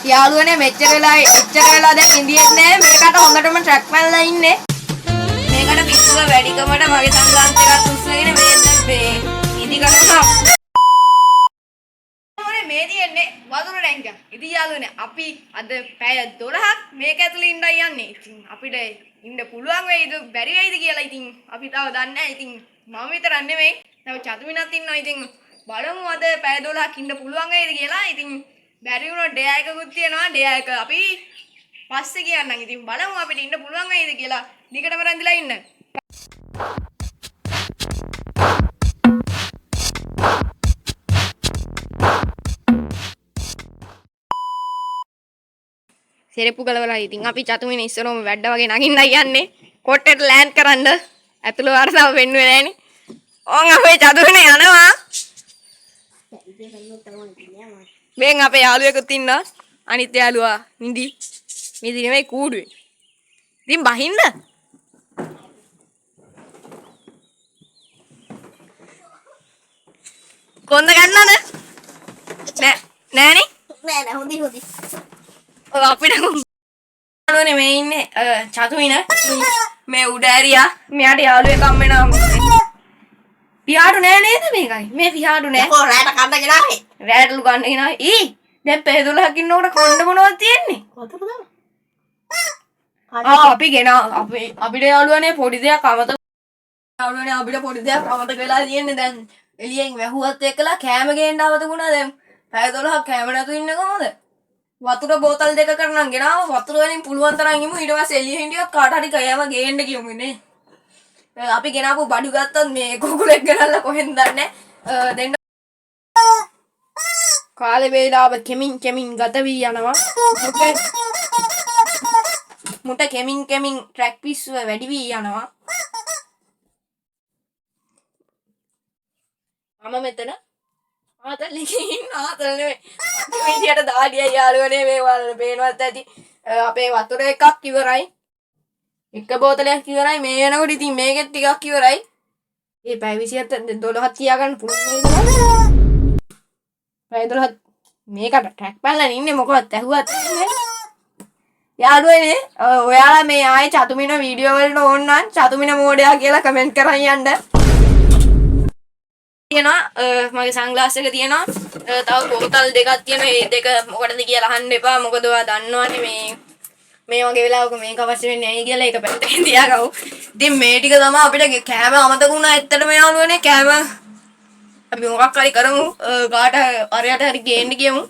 යාළුවනේ මෙච්චර වෙලා දැන් ඉන්දියෙත් නෑ මේකට හොඳටම ට්‍රැක් පැනලා ඉන්නේ. මේකට පිස්සුව වැඩිකමට මගේ සංගාන්ත එකත් උස්සගෙන මේ දැන් මේ ඉදි කරනවා. මේ තියෙන්නේ වතුර ටැංක. ඉතින් යාළුවනේ අපි අද පැය 12ක් මේක ඇතුලේ ඉඳලා යන්නේ. ඉතින් අපිට ඉන්න පුළුවන් වෙයිද බැරි වෙයිද කියලා ඉතින් අපි තාම දන්නේ නැහැ. ඉතින් මම විතරක් නෙමෙයි තව චතුමිනත් ඉන්නවා. ඉතින් බලමු අද පැය 12ක් ඉන්න පුළුවන් වෙයිද කියලා. ඉතින් බැරි වුණොත් ඩේ එකකුත් තියෙනවා. ඩේ එක අපි පස්සේ කියන්නම්. ඉතින් බලමු අපිට ඉන්න පුළුවන් වෙයිද කියලා. දිගටම රැඳිලා ඉන්න. සෙරප්පු ගලවලා ඉතින් අපි චතුමින ඉස්සරෝම වැඩ වගේ නගින්නයි යන්නේ. කොට්ටේට ලෑන්ඩ් කරන්න. ඇතුළේ වර්ෂාව වෙන්නුවේ නැහනේ. ඕන් අපේ චතුමින යනවා. මෙන් අපේ යාළුවෙකුත් ඉන්නවා. අනිත් යාළුවා නිදි නෙමෙයි කූඩුවේ. ඉතින් බහින්න. කොන්ද ගන්නද? නෑ හොඳයි. ඔය අපිට යාළුවනේ මේ ඉන්නේ චතුමින මේ උඩ ඇරියා මෙයාට යාළුවෙක් හම් වෙනවා. පියාඩු නෑ නේද මේකයි? මේ පියාඩු නෑ. කො රැට කන්න ගෙනාවේ. රැටලු කන්න ගෙනාවේ. ඊ දැන් පෙර 12ක් ඉන්නකොට කොණ්ඩ මොනවද තියෙන්නේ? වතුර දාන්න. අපි ගෙනා අපිට යාළුවනේ පොඩි දෙයක් අමතක යාළුවනේ අපිට පොඩි දෙයක් අමතක වෙලා තියෙන්නේ. දැන් එළියෙන් වැහුවත් එක්කලා කෑම ගේන්න අවතුණා. දැන් පැය 12ක් කෑම නැතුව ඉන්නේ කොහොමද? වතුර බෝතල් දෙක කරනම් ගෙනාව වතුර වලින් පුළුවන් තරම් ඉමු. ඊට පස්සේ එළිය හිටියොත් කාට හරි කෑම ගේන්න කියමු නේ. අපි ගෙනාවු බඩු ගත්තොත් මේ කුකුලෙක් ගෙනල්ලා කොහෙන්ද දන්නේ දෙන්න. කාලේ වේලාව කෙමින් ගත වී යනවා. මුට කෙමින් ට්‍රැක් පිස්සුව වැඩි වී යනවා. මම මෙතන ආතල් නෙවෙයි විදියට දාඩියයි යාළුවනේ මේ වල පේනවත් ඇති. අපේ වතුර එකක් ඉවරයි. එක බෝතලයක් ඉවරයි. මේ වෙනකොට ඉතින් මේකෙත් ටිකක් ඉවරයි. මේ පැය 27 12ක් තියාගන්න පුළුවන් නේද? පැය 12ක් මේකට ට්‍රැක් පැනලා ඉන්නේ මොකවත් ඇහුවත් යාළුවනේ ඔයාලා මේ ආයේ චතුමින වීඩියෝ වලට ඕන නම් චතුමින මෝඩයා කියලා කමෙන්ට් කරන් යන්න. තියෙනවා මගේ සන්ග්ලාස් එක තියෙනවා. තව බෝතල් දෙකක් තියෙනවා. මේ දෙක මොකටද කියලා අහන්න එපා. මොකද ඔයා දන්නවනේ මේ වගේ වෙලාවක මේක අවශ්‍ය වෙන්නේ නැහැ කියලා ඒක පැත්තකින් තියාගමු. ඉතින් මේ ටික තමයි අපිට කෑම අමතක වුණා. ඇත්තටම යාළුවනේ කෑම අපි මොකක් හරි කරමු. කාට අරයට හරි ගේන්න කියමු.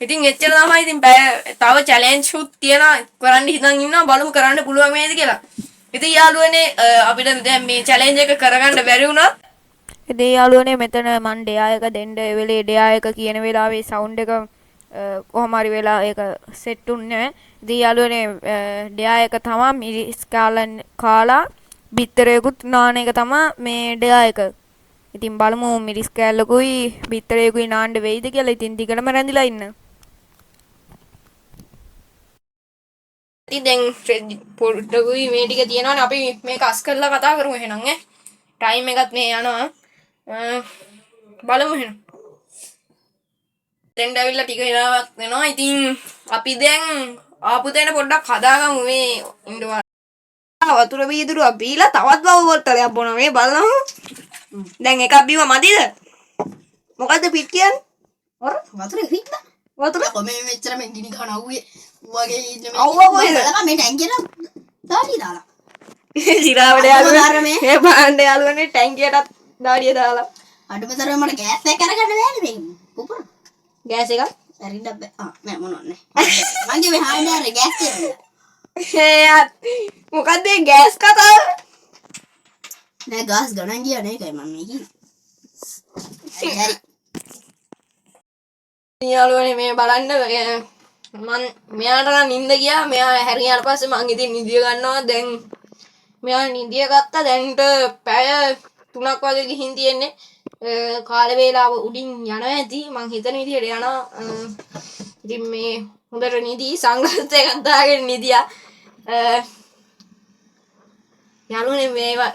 ඉතින් එච්චර තමයි. ඉතින් තව චැලෙන්ජ් උත් තියනවා. කරන්න හිතන් ඉන්නවා. බලමු කරන්න පුළුවන් වේද කියලා. ඉතින් යාළුවනේ අපිට දැන් මේ චැලෙන්ජ් එක කරගන්න බැරි වුණා. ඉතින් යාළුවනේ මෙතන මන් ඩෙයා එක දෙන්න ඒ වෙලේ ඩෙයා එක කියන වෙලාවේ සවුන්ඩ් එක කොහොම හරි වෙලා ඒක සෙට් උන්නේ නැහැ. ඉතින් යාළුවනේ ඩෙයා එක තමයි මිරිස් කාලා බිත්තරයකුත් නාන එක තමයි මේ ඩෙයා එක. ඉතින් බලමු මිරිස් කෑල්ලකුයි බිත්තරයකුයි නාන්න වෙයිද කියලා. ඉතින් දිගටම රැඳිලා ඉන්න. ඉතින් දැන් පොඩ්ඩකුයි මේ ටික තියෙනවනේ. අපි මේක අස් කරලා කතා කරමු එහෙනම් ඈ. ටයිම් එකත් මේ යනවා. බලමු එහෙනම්. දැන් ඇවිල්ලා ටික වෙලාවක් වෙනවා. ඉතින් අපි දැන් ආපු තැන පොඩ්ඩක් හදාගමු මේ ඉන්නවා. වතුර වීදුරුවක් බීලා තවත් බෝතලයක් බොනවා. මේ බලන්න. දැන් එකක් බීම මදිද? මොකද්ද පිට කියන්නේ? ඔර වතුර හිටද? වතුර කොමේ මෙච්චර මෙන් ගිනි ගන්න අවුවේ. වගේ ඉන්නේ මේ. අවුව කොහෙද? මේ ටැංකියට දාඩිය දාලා. සිරාවඩ යාළුවනේ. මේ බාණ්ඩ යාළුවනේ ටැංකියටත් දාඩිය දාලා. අඩුමතරම මට ගෑස් එක කරගන්න බෑනේ මේක. කුපුර. ගෑස් එක? ඇරින්න බෑ. නෑ මොනවත් නෑ. මගේ මේ හාන්ඩාරේ ගෑස් තියෙනවා. මොකද්ද මේ ගෑස් කතාව? නෑ ගාස් ගණන් කියන්නේ ඒකයි මම මේ කිව්වේ. හරි. යාළුවනේ මේ බලන්න මම මෙයාට නම් නිින්ද ගියා. මෙයා හැරියාට පස්සේ මං ඉතින් නිදිය ගන්නවා. දැන් මෙයා නිදිය ගත්තා. දැන්ට පැය 3ක් වගේ ගිහින් තියෙන්නේ. කාල වේලාව උඩින් යනවා ඇති. මං හිතන විදිහට යනවා. ඉතින් මේ හොඳට නිදි සංගල්ත එකක් දාගෙන නිදියා. යාළුවනේ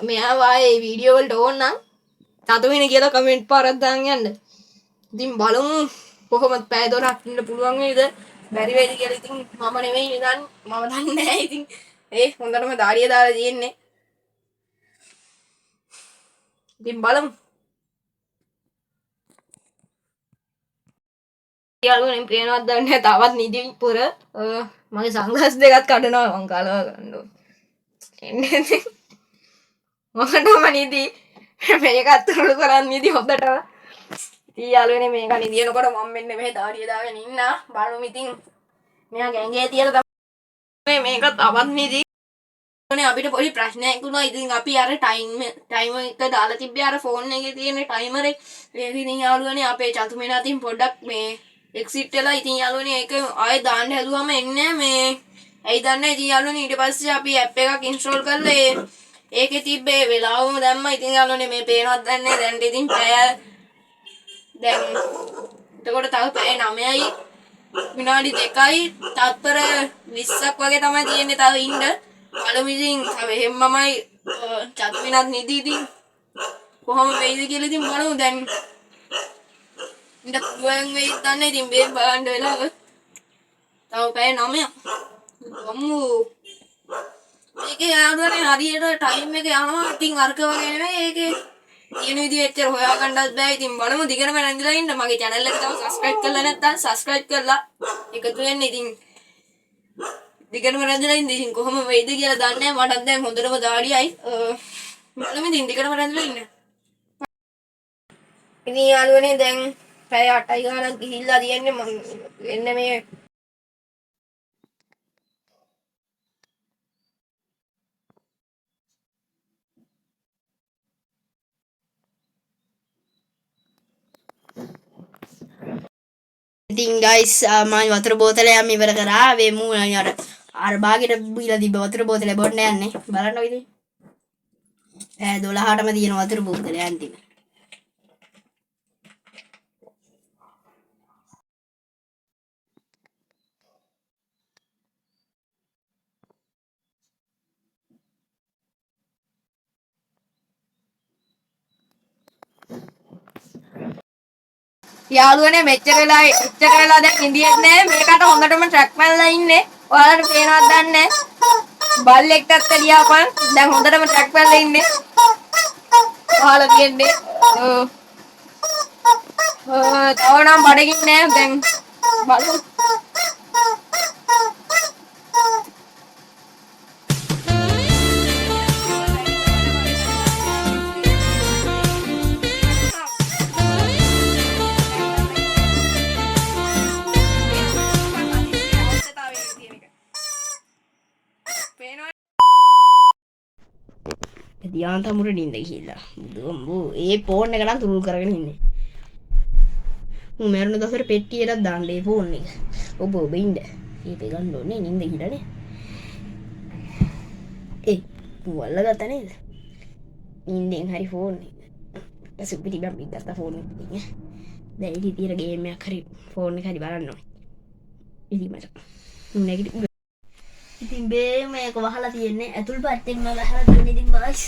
මෙයා වායේ වීඩියෝ වලට ඕන නම් චතුමින කියලා කමෙන්ට් පාරක් දාන්න යන්න. ඉතින් බලමු කොහොමද පැය 12ක් ඉන්න පුළුවන් වේද? බැරි වෙයිද කියලා ඉතින් මම නෙවෙයි ඉතින් මම දන්නේ නැහැ ඉතින් හොඳටම දාඩිය දාලා තියෙන්නේ. ඉතින් බලමු. යාළුවනේ පේනවත් දන්නේ තවත් නිදි පුර මගේ සංග්ලාස් දෙකත් කඩනවා මං කලව ගන්න ඕනේ. එන්නේ මොකටම නිදි මේකත් උරුළු කරන් නිදි හොඳට. ඉතින් යාළුවනේ මේක නිදිනකොට මම මෙන්න මෙහෙ දාඩිය දාගෙන ඉන්න. බලමු ඉතින් මෙයා ගැංගේ තියලා තමයි මේක තවත් නිදි. අපිට පොඩි ප්‍රශ්නයක් වුණා. ඉතින් අපි අර ටයිමර් එක දාලා තිබ්බේ අර ෆෝන් එකේ තියෙන ටයිමර් එක. ඒක ඉතින් යාළුවනේ අපේ චතුමිනා තින් පොඩ්ඩක් මේ එක්සිට් වෙලා ඉතින් යාළුවනේ ඒක ආයෙ දාන්න හැදුවම එන්නේ මේ ඇයි දන්නේ ඉතින් යාළුවනේ ඊට පස්සේ අපි ඇප් එකක් ඉන්ස්ටෝල් කරලා ඒකේ තිබ්බේ වෙලාවම දැම්මා. ඉතින් යාළුවනේ මේ පේනවත් දන්නේ දැන් ඉතින් පැය දැන් එතකොට තව පැය 9යි විනාඩි 2යි තත්පර 20ක් වගේ තමයි තියෙන්නේ තව ඉන්න. බලමු ඉතින් තව එහෙම්මමයි චතුමිනත් නිදි ඉතින් කොහොම වෙයිද කියලා ඉතින් බලමු දැන් ඉන්න පුළුවන් වෙයිද දන්නේ ඉතින් මේ බලන්න වෙලාව තව පැය 9ක් ගමු. මේකේ යාළුවනේ හරියට ටයිම් එක යනවා. ඉතින් අර්ක වගේ නෙමෙයි ඒකේ තියෙන විදිහ එච්චර හොයාගන්නත් බෑ. ඉතින් බලමු දිගටම රැඳිලා ඉන්න. මගේ channel එක තව subscribe කරලා නැත්නම් subscribe කරලා එකතු වෙන්න. ඉතින් දිගටම රැඳිලා ඉන්න. ඉතින් කොහොම වෙයිද කියලා දන්නේ නැහැ. මටත් දැන් හොඳටම දාඩියයි. බලමු ඉතින් දිගටම රැඳිලා ඉන්න. ඉතින් යාළුවනේ දැන් පැය 8යි ගානක් ගිහිල්ලා තියෙන්නේ. මම එන්නේ මේ ඉතින් guys මම වතුර බෝතලයක් ඉවර කරා. වෙමු අර බාගෙට බීලා තිබ්බ වතුර බෝතලේ බොන්න යන්නේ. බලන්නකො ඉතින්. 12ටම තියෙන වතුර බෝතලේ අන්තිම. යාළුවනේ මෙච්චර වෙලා දැන් ඉන්දියෙත් නෑ. මේකට හොඳටම ට්‍රැක් පැනලා ඉන්නේ. ඔයාලට පේනවද දන්නේ බල්ලෙක්ටත් එළියාපන් දැන් හොඳටම ට්‍රැක් පැනලා ඉන්නේ. ඔයාලා කියන්නේ තවනම් බඩගින් නෑ. දැන් බලමු. යාන්ත මුර නින්ද ගිහිල්ලා ඒ ෆෝන් එක නම් තුරුල් කරගෙන ඉන්නේ. මම මරණ දවසට පෙට්ටියට දාන්න ඒ ෆෝන් එක. ඔබ ඉන්න. ඒක ගන්න ඕනේ නින්ද ගිහිල්ලානේ. වල්ල ගත්තා නේද? නින්දෙන් හරි ෆෝන් එක. ඊට පිටි බම් ගත්ත ෆෝන් එක. දැන් ඉතින් තියෙන ගේම් එකක් හරි ෆෝන් එක හරි බලන්න ඕනේ. ඉතින් මට නැගිටින්න ඉතින් මේක වහලා තියෙන්නේ ඇතුල් පැත්තෙන් මම වහලා තියෙන්නේ. ඉතින් guys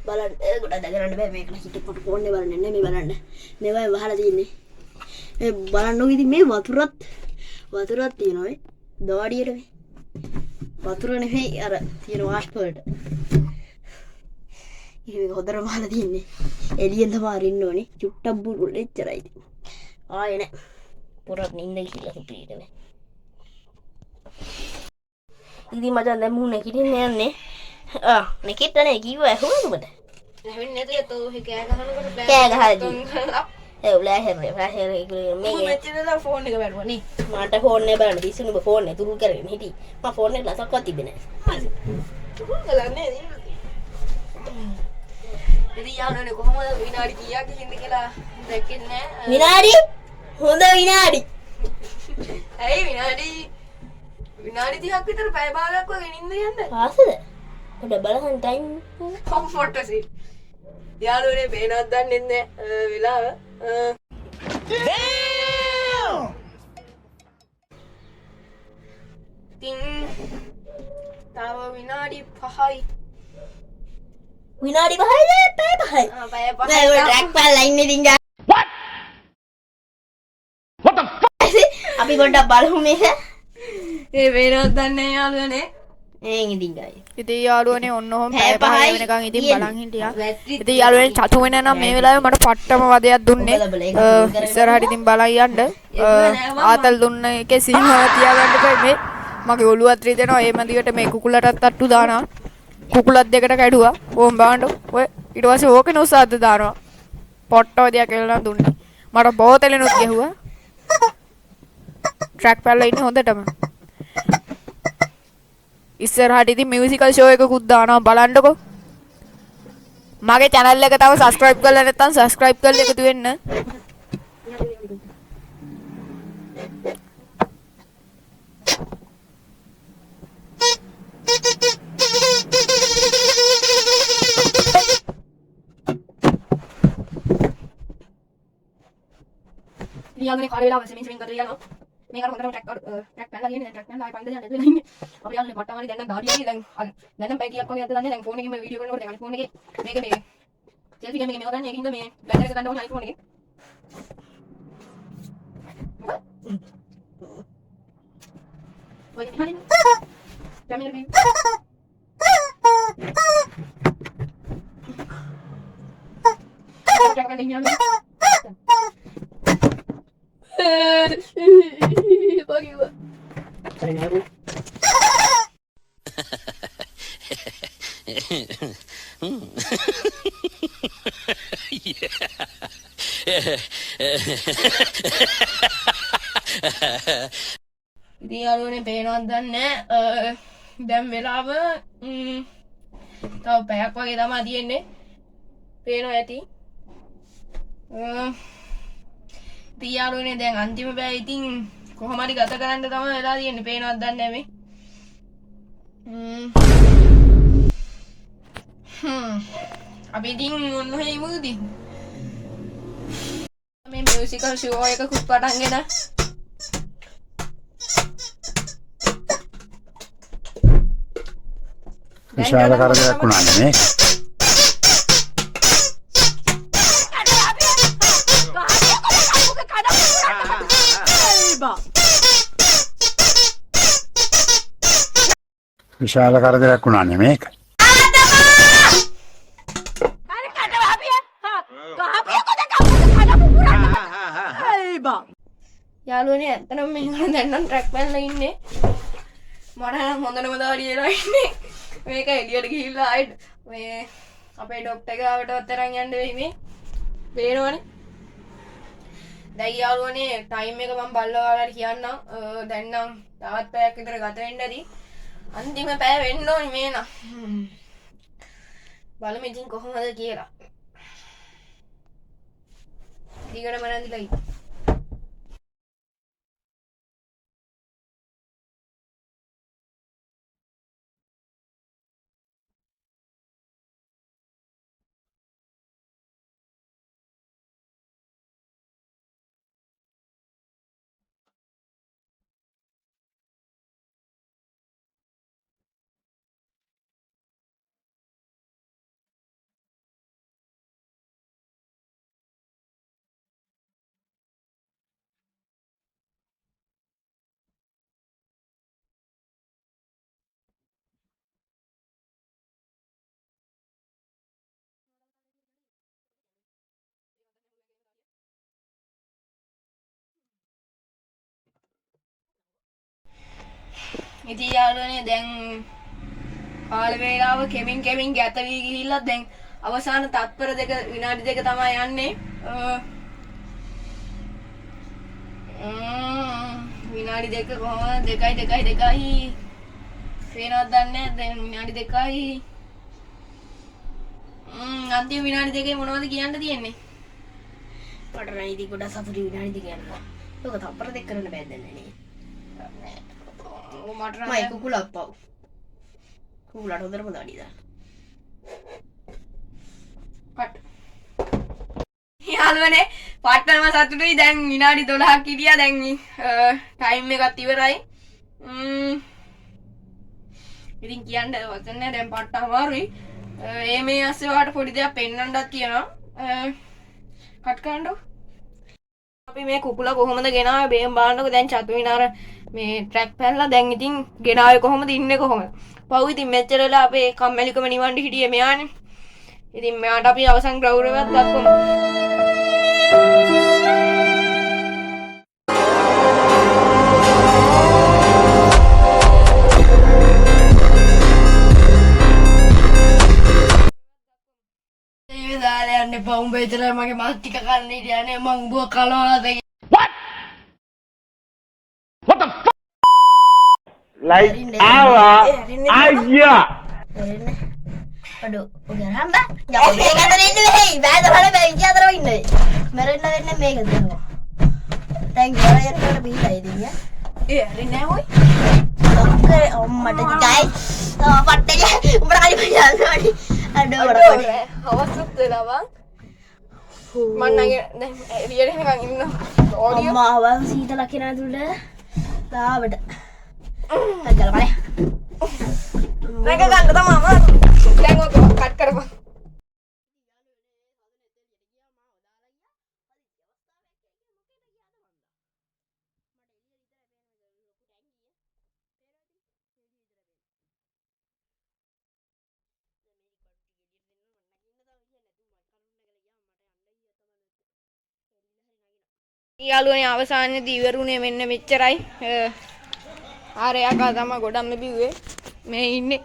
බලන්න ගොඩක් දගරන්න බෑ මේක නම් හිටපොට ෆෝන් එක බලන්න නෙමෙයි බලන්න මේවා වහලා තියෙන්නේ. මේ බලන්නකො ඉතින් මේ වතුරත් තියෙනවා මේ දාඩියට මේ වතුර නෙමෙයි අර තියෙන වාෂ්ප වලට. මේක හොදට වහලා තියෙන්නේ. එළියෙන් තමයි අරින්න ඕනේ. චුට්ටක් බුරුල් එච්චරයි. ආයේ නෑ පොරක් නින්ද කියලා හිටියේ නේ. ඉතින් මචං දැන් මූ නැගිටින්න යන්නේ. නැගිට්ටනේ කිව්වා ඇහුවද ඔබට? ඇහුන්නේ නැතුව තෝ කෑ ගහනකොට කෑ ගහද්දි. ෆ්ලෑෂ් එක මේ මෙච්චරලා ෆෝන් එක බැලුවා නේ. මට ෆෝන් එක බලන්න දිස්සුනේ ඔබ ෆෝන් එක තුරු කරගෙන හිටි. මම ෆෝන් එක ලසක්වත් තිබ්බේ නැහැ. තුරු කළන්නේ නේද? ඉතින් යාළුවනේ කොහොමද විනාඩි කීයක් ගිහින්ද කියලා දැක්කේ නැහැ. විනාඩි? හොඳ විනාඩි. ඇයි විනාඩි 30ක් විතර පැය භාගයක් වගේ නින්ද යන්න. ආසද? පොඩ බලහන් ටයිම් කම්ෆර්ට් එක. යාළුවනේ පේනවත් දන්නේ නැහැ වෙලාව. තින් තව විනාඩි 5යි. විනාඩි 5යිද? පැය 5යි. පැය 5යි. ට්‍රැක් බලලා ඉන්නේ ඉතින්. What the fuck? අපි පොඩ්ඩක් බලමු මේක. ඒ වේරවත් දන්නේ යාළුවනේ. ඉතින් ගයි. ඉතින් යාළුවනේ ඔන්න ඔහොම පැය පැය පහයි පහයි වෙනකන් ඉතින් තියෙන්නේ. බලන් හිටියා. බැටරි ඉතින් යාළුවනේ චතු වෙන නම් මේ වෙලාවේ මට පට්ටම වදයක් දුන්නේ. ඉස්සරහට ඉතින් බලන් යන්න. ආතල් දුන්න එකේ සීමාව තියාගන්න බෑ මේ. මගේ ඔළුවත් රිදෙනවා. ඒ මදිවට මේ කුකුලටත් අට්ටු දානවා. කුකුලත් දෙකට කැඩුවා. ඕම් බාන්න. ඔය ඊට පස්සේ ඕකේ නුසාද්ද දානවා. පොට්ට වදයක් එල්ලන දුන්නේ. මට බෝතලෙනුත් ගැහුවා. ට්‍රැක් පැල්ල ඉන්නේ හොඳටම. ඉස්සරහට ඉතින් මියුසිකල් ෂෝ එකකුත් දානවා බලන්නකෝ. මගේ channel එක තව subscribe කරලා නැත්නම් subscribe කරලා එකතු වෙන්න. යාළුවනේ කාලේ වෙලාව සෙමින් කරලා යනවා. මේක අර හොඳටම ට්‍රැක් පැනලා තියෙන ට්‍රැක් පැනලා ආයි පන්ද යන්න දෙලා ඉන්නේ. අපි යාළුවනේ පට්ටමාරි දැන් නම් දාඩියයි දැන් දැන් පැය කීයක් වගේ යද්ද දන්නේ දැන් ෆෝන් එකෙන් මේ වීඩියෝ කරනකොට දැන් ෆෝන් එකේ මේක මේ සෙල්ෆි කැම එකේ මේක ගන්න ඒකින්ද මේ බැටරි එක ගන්න ඕනේ iPhone එකේ. ඔය හරිනේ. කැමරා මේ ට්‍රැක් පැනලා ඉන්නේ. Bagiwa. ඉතින් යාළුවනේ පේනවද දන්නේ දැන් වෙලාව තව පැයක් වගේ තමයි තියෙන්නේ. පේනවා ඇති. ඉතින් යාළුවනේ දැන් අන්තිම බෑ ඉතින් කොහොම හරි ගත කරන්න තමයි වෙලා තියෙන්නේ. පේනවද දන්නේ නැහැ මේ. අපි ඉතින් මොන හේමුද? මේ මියුසිකල් ෂෝ එකකුත් පටන් ගෙන විශාල කරදරයක් වුණා නේ. විශාල කරදරයක් වුණා නේ මේක. යාළුවනේ ඇත්තටම මේක දැන් නම් ට්‍රැක් පැනලා ඉන්නේ. මට නම් හොඳටම දාඩියලා ඉන්නේ. මේක එළියට ගිහිල්ලා ආයෙත් මේ අපේ ડોක්ටර් ගාවටවත් අරන් යන්න වෙයි මේ. පේනවනේ. දැන් යාළුවනේ ටයිම් එක මම බලලා ඔයාලට කියන්නම්. දැන් නම් තවත් පැයක් විතර ගත වෙන්න ඇති. අන්තිම පැය වෙන්න ඕනි මේ නම්. බලමු ඉතින් කොහොමද කියලා. ඊගොඩ මනන්දිලා ඉන්න. ඉතින් යාළුවනේ දැන් කාල වේලාව කෙමින් ගැත වී ගිහිල්ලා දැන් අවසාන තත්පර දෙක විනාඩි දෙක තමයි යන්නේ. විනාඩි දෙක කොහොමද 2.2 පේනවද දන්නේ නැහැ. දැන් විනාඩි 2යි අන්තිම විනාඩි දෙකේ මොනවද කියන්න තියෙන්නේ? මට නම් ඉතින් ගොඩක් සතුටුයි විනාඩි දෙක යනවා. ඒක තප්පර දෙක කරන්න බෑ දැන් නේ. මට නම් මයි කුකුලක් පව්. කුකුලට හොඳටම දාඩි දාන්න. කට්. යාළුවනේ පට්ටම සතුටුයි. දැන් විනාඩි 12ක් හිටියා. දැන් ටයිම් එකත් ඉවරයි. ඉතින් කියන්න වචන නැහැ. දැන් පට්ට අමාරුයි. මේ අස්සේ ඔයාලට පොඩි දෙයක් පෙන්වන්නත් තියෙනවා. කට් කරන්නකෝ. අපි මේ කුකුලා කොහොමද ගෙනාවේ බේම් බලන්නකො දැන් චතු විනාර මේ ට්‍රැක් පැනලා දැන් ඉතින් ගෙනාවේ කොහොමද ඉන්නේ කොහොමද පව් ඉතින් මෙච්චර වෙලා අපේ කම්මැලිකම නිවන්න හිටියේ මෙයානේ ඉතින් මෙයාට අපි අවසන් ගෞරවයක් දක්වමු දාලා යන්න පවුම් බෙදලා මගේ මාත් ටික කන්න හිටියානේ මං උඹව කලවලාද Ayah. අඩෝ ඔයා හම්බා යකෝ මේක අතර ඉන්න වෙයි බෑද බලන්න බෑ ඉතින් අතර ඉන්නේ මරන්න වෙන්නේ මේක දෙනවා දැන් ගියරට බීලා ඉතින් ඒ හරි නෑ ඔය ඔක්කේ අම්මට ගයිස් පට්ටේ උඹට කලින් යන්නවනේ අඩෝ වරපඩේ අවස්ථත් වෙනවා මම නගේ දැන් එළියට එනකන් ඉන්න ඕඩියෝ අම්මා වන් සීතල කෙනා තුල ලාවට අජල බලේ මේක ගන්න තමයි දැන් ඔක කට් කරපන් යාළුවනේ අවසානයේදී ඉවරුනේ මෙන්න මෙච්චරයි. ආරයාකා තමයි ගොඩක්ම බිව්වේ. මේ ඉන්නේ.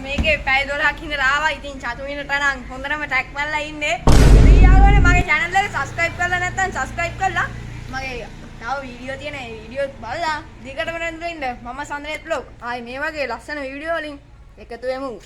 මේකේ පැය 12ක් ඉඳලා ආවා. ඉතින් චතු වෙනට නම් හොඳටම ටැග් මල්ලා ඉන්නේ. ඉතින් යාළුවනේ මගේ channel එක subscribe කරලා නැත්නම් subscribe කරලා මගේ තව වීඩියෝ තියෙන ඒ වීඩියෝ බලලා දිගටම නේද ඉන්න. මම සඳනේ vlog. ආයි මේ වගේ ලස්සන වීඩියෝ වලින් එකතු වෙමු.